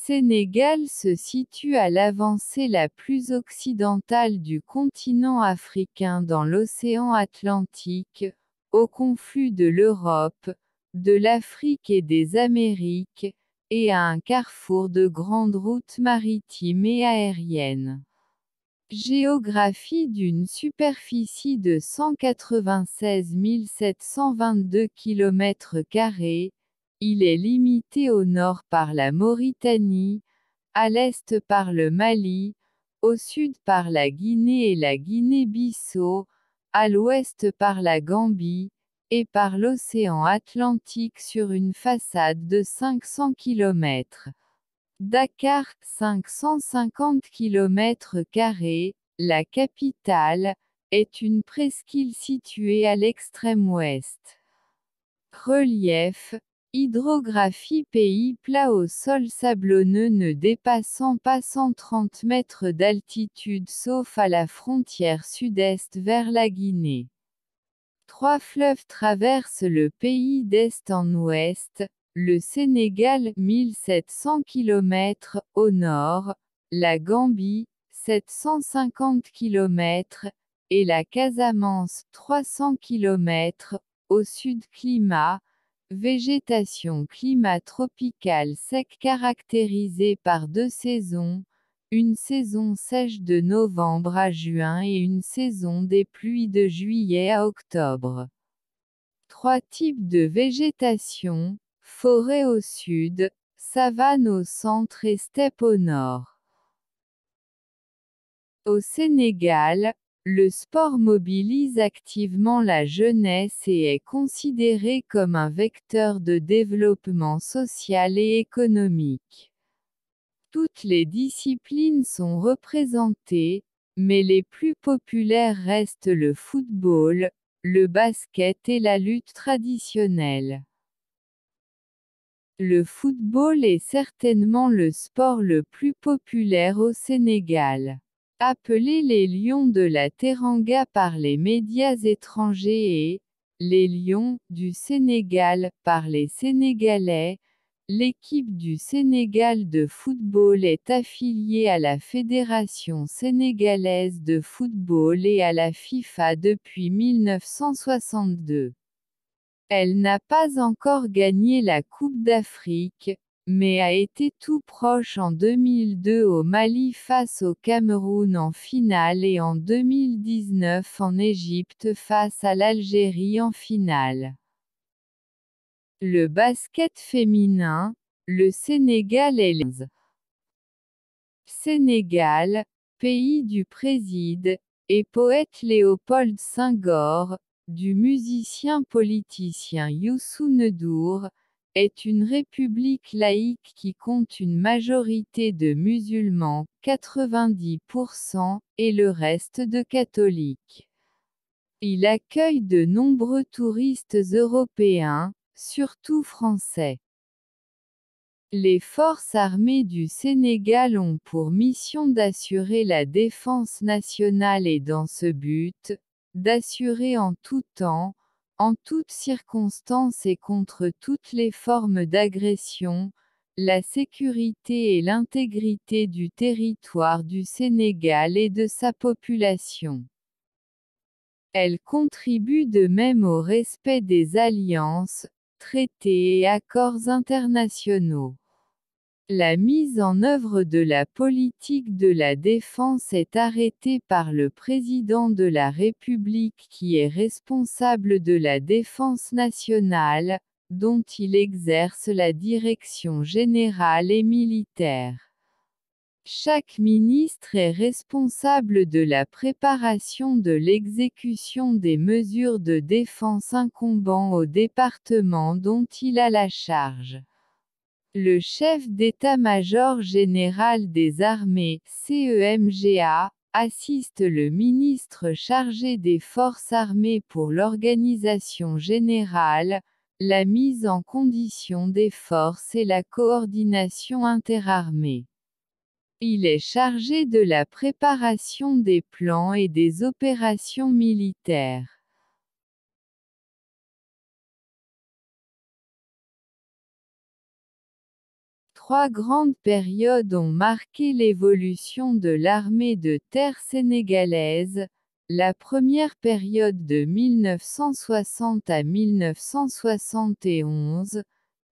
Sénégal se situe à l'avancée la plus occidentale du continent africain dans l'océan Atlantique, au confluent de l'Europe, de l'Afrique et des Amériques, et à un carrefour de grandes routes maritimes et aériennes. Géographie d'une superficie de 196 722 km², il est limité au nord par la Mauritanie, à l'est par le Mali, au sud par la Guinée et la Guinée-Bissau, à l'ouest par la Gambie, et par l'océan Atlantique sur une façade de 500 km. Dakar, 550 km², la capitale, est une presqu'île située à l'extrême ouest. Relief, hydrographie pays plat au sol sablonneux ne dépassant pas 130 mètres d'altitude sauf à la frontière sud-est vers la Guinée. 3 fleuves traversent le pays d'est en ouest, le Sénégal 1700 km au nord, la Gambie 750 km, et la Casamance 300 km, au sud. Climat, végétation climat tropical sec caractérisé par 2 saisons, une saison sèche de novembre à juin et une saison des pluies de juillet à octobre. 3 types de végétation, forêt au sud, savane au centre et steppe au nord. Au Sénégal, le sport mobilise activement la jeunesse et est considéré comme un vecteur de développement social et économique. Toutes les disciplines sont représentées, mais les plus populaires restent le football, le basket et la lutte traditionnelle. Le football est certainement le sport le plus populaire au Sénégal. Appelé les Lions de la Teranga par les médias étrangers et les Lions du Sénégal par les Sénégalais, l'équipe du Sénégal de football est affiliée à la Fédération sénégalaise de football et à la FIFA depuis 1962. Elle n'a pas encore gagné la Coupe d'Afrique, mais a été tout proche en 2002 au Mali face au Cameroun en finale et en 2019 en Égypte face à l'Algérie en finale. Le basket féminin, le Sénégal est Sénégal, pays du préside, et poète Léopold Senghor, du musicien politicien Youssou N'Dour, est une république laïque qui compte une majorité de musulmans, 90%, et le reste de catholiques. Il accueille de nombreux touristes européens, surtout français. Les forces armées du Sénégal ont pour mission d'assurer la défense nationale et dans ce but, d'assurer en tout temps, en toutes circonstances et contre toutes les formes d'agression, la sécurité et l'intégrité du territoire du Sénégal et de sa population. Elle contribue de même au respect des alliances, traités et accords internationaux. La mise en œuvre de la politique de la défense est arrêtée par le président de la République qui est responsable de la défense nationale, dont il exerce la direction générale et militaire. Chaque ministre est responsable de la préparation de l'exécution des mesures de défense incombant au département dont il a la charge. Le chef d'état-major général des armées, CEMGA, assiste le ministre chargé des forces armées pour l'organisation générale, la mise en condition des forces et la coordination interarmées. Il est chargé de la préparation des plans et des opérations militaires. trois grandes périodes ont marqué l'évolution de l'armée de terre sénégalaise. La première période de 1960 à 1971,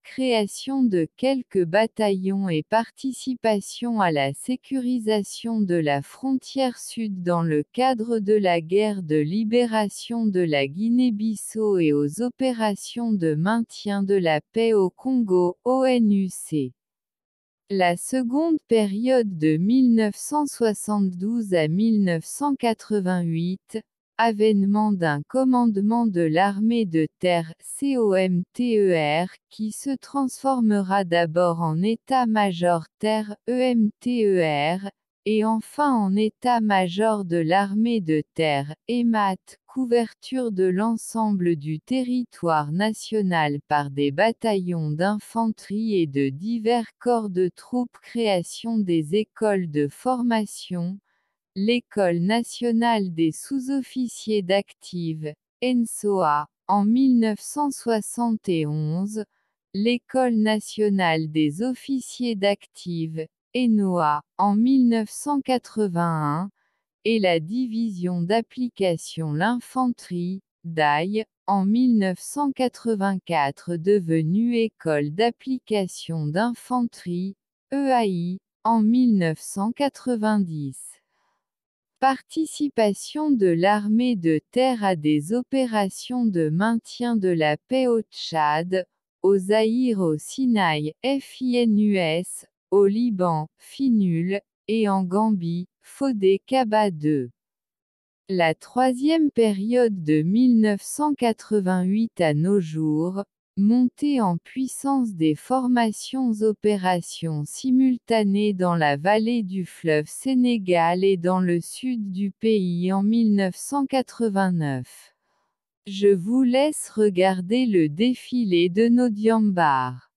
création de quelques bataillons et participation à la sécurisation de la frontière sud dans le cadre de la guerre de libération de la Guinée-Bissau et aux opérations de maintien de la paix au Congo, ONUC. La seconde période de 1972 à 1988, avènement d'un commandement de l'armée de terre COMTER qui se transformera d'abord en état-major terre EMTER, et enfin en état-major de l'armée de terre EMAT, couverture de l'ensemble du territoire national par des bataillons d'infanterie et de divers corps de troupes, création des écoles de formation, l'École nationale des sous-officiers d'active, ENSOA, en 1971, l'École nationale des officiers d'active, ENOA, en 1981, et la division d'application l'infanterie, DAI, en 1984 devenue École d'application d'infanterie, EAI, en 1990. Participation de l'armée de terre à des opérations de maintien de la paix au Tchad, au Zaïre, au Sinaï, FINUS, au Liban, FINUL, et en Gambie, Fodé-Kaba II. La troisième période de 1988 à nos jours, montée en puissance des formations opérations simultanées dans la vallée du fleuve Sénégal et dans le sud du pays en 1989. Je vous laisse regarder le défilé de nos diambars.